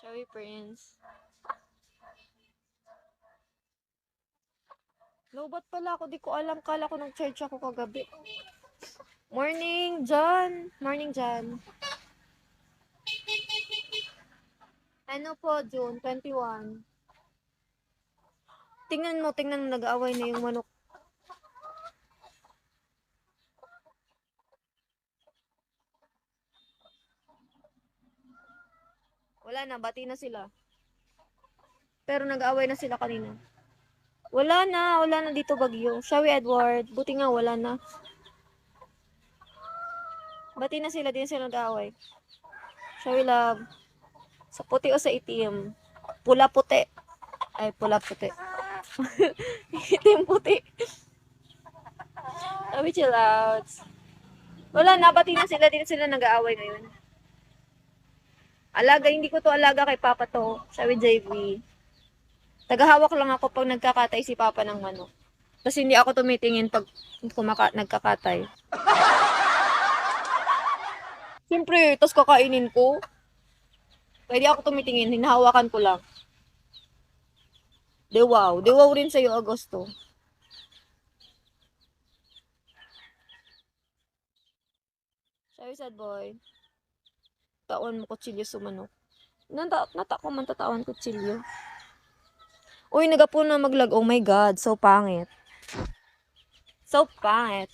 Sorry, Prince. Lobat pala ako. Di ko alam. Kala ko nag-charge ako kagabi. Morning, John. Morning, John. Ano po, June 21. Tingnan mo, nag-aaway na yung manok. Wala na, bati na sila. Pero nag-aaway na sila kanina. Wala na dito bagyo. Shawi Edward, buti nga wala na. Bati na sila, di na sila nag-aaway. Shawi Love, sa puti o sa itim? Pula-puti. Ay, pula-puti. Itim puti. Sabi chill out. Wala na, bati na sila, di na sila nag-aaway ngayon. Alaga, hindi ko to alaga kay Papa to. Sabi JV. Tagahawak lang ako pag nagkakatay si Papa ng manok. Tapos hindi ako tumitingin pag nagkakatay. Siyempre, tapos kakainin ko. Pwede ako tumitingin, hinahawakan ko lang. Dewaw. Dewaw rin sa'yo, Agosto. Sabi sad boy. Taon mo kutsilyo sumanok. Nata ko man tatawan kutsilyo. Uy, nagapo na maglag. Oh my God, so pangit. So pangit.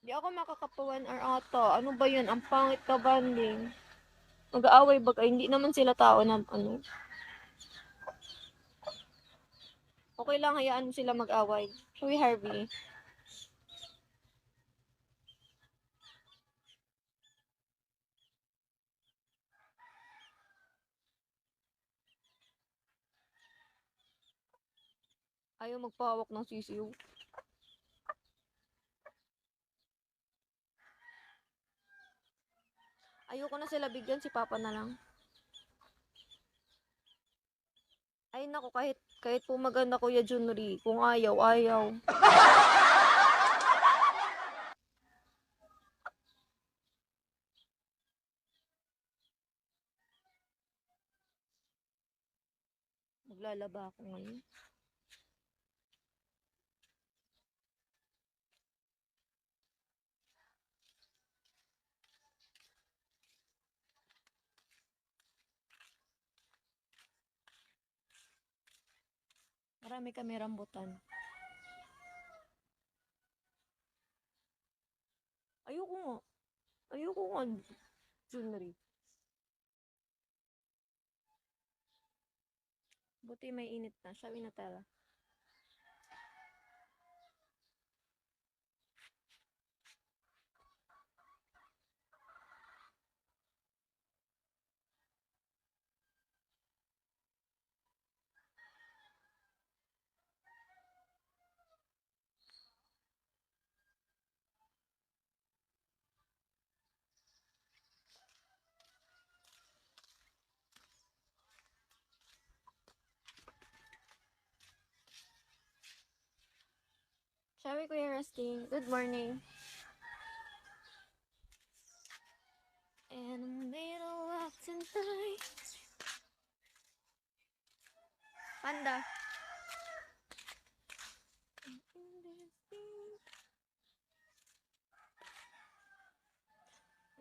Di ako makakapawan or ata. Ano ba yun? Ang pangit ka banding. Mag-aaway bagay. Hindi naman sila tao na ano. Okay lang, hayaan mo sila mag-away. Uy, Harvey. Ayaw magpahawak ng sisiyo. Ayoko na sila bigyan, si Papa na lang. Ay nako, kahit po maganda Kuya Junri, kung ayaw, ayaw. Maglalaba ako ngayon. Marami kami rambutan. Ayoko nga. Ayoko nga, Junri. Buti may init na. Sabi na tala. Sabi Kuya Rusty, good morning. And little walks in time. Panda.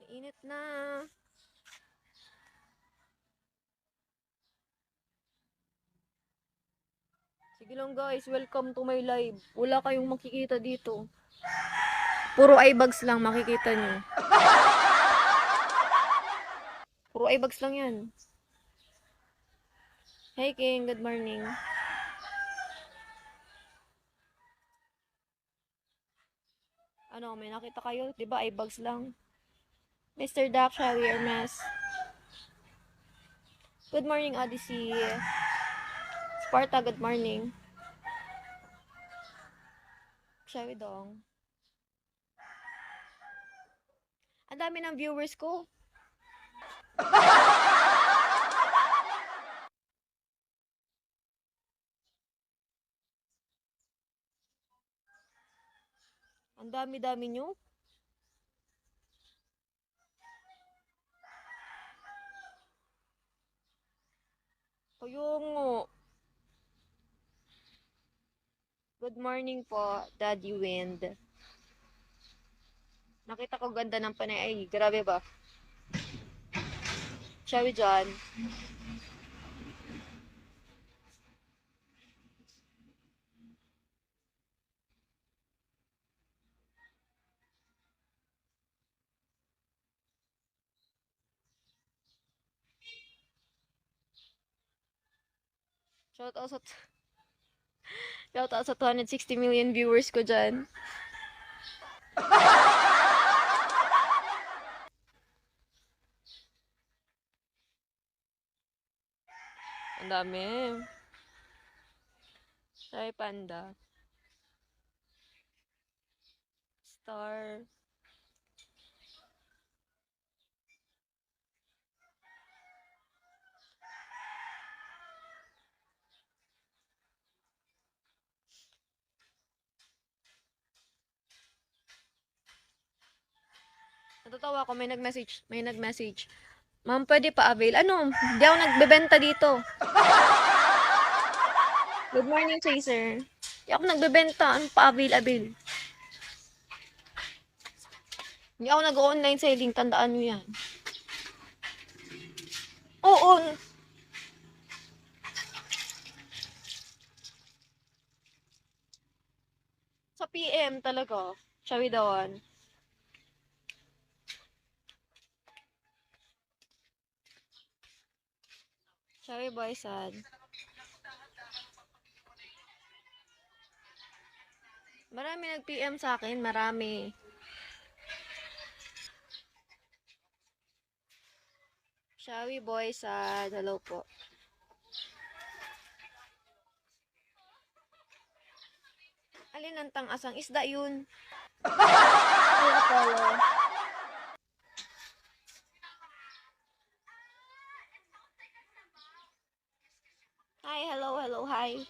Init na. Sige lang guys, welcome to my live. Wala kayong makikita dito. Puro eyebags lang makikita nyo. Puro eyebags lang yan. Hey King, good morning. Ano, may nakita kayo? Diba eyebags lang? Mr. Dak, Shelly, Hermes. Good morning, Odyssey. Sparta, good morning. Shelly Dong. Ang dami ng viewers ko. Ang dami-dami nyo. Kayo nga. Good morning po, Daddy Wind. Nakita ko ganda ng panay. Ay, grabe ba? Shall we, John? Shout out sa shout out sa 260 million viewers ko dyan. Ang dami. Sorry, Panda. Star. Natatawa ko, may nag-message. Ma'am, pwede pa avail. Ano? Di ako nagbebenta dito. Good morning, Chaser. Di ako nagbebenta. Ano pa avail? Hindi ako nag-online selling. Tandaan nyo yan. Oo. Sa PM talaga. Siya dawan. Sorry, boy, sad. Marami nag-PM sa akin. Marami. Shawi boy, sad. Hello po. Alin ang tang-asang isda yun? Hi, hello, hi.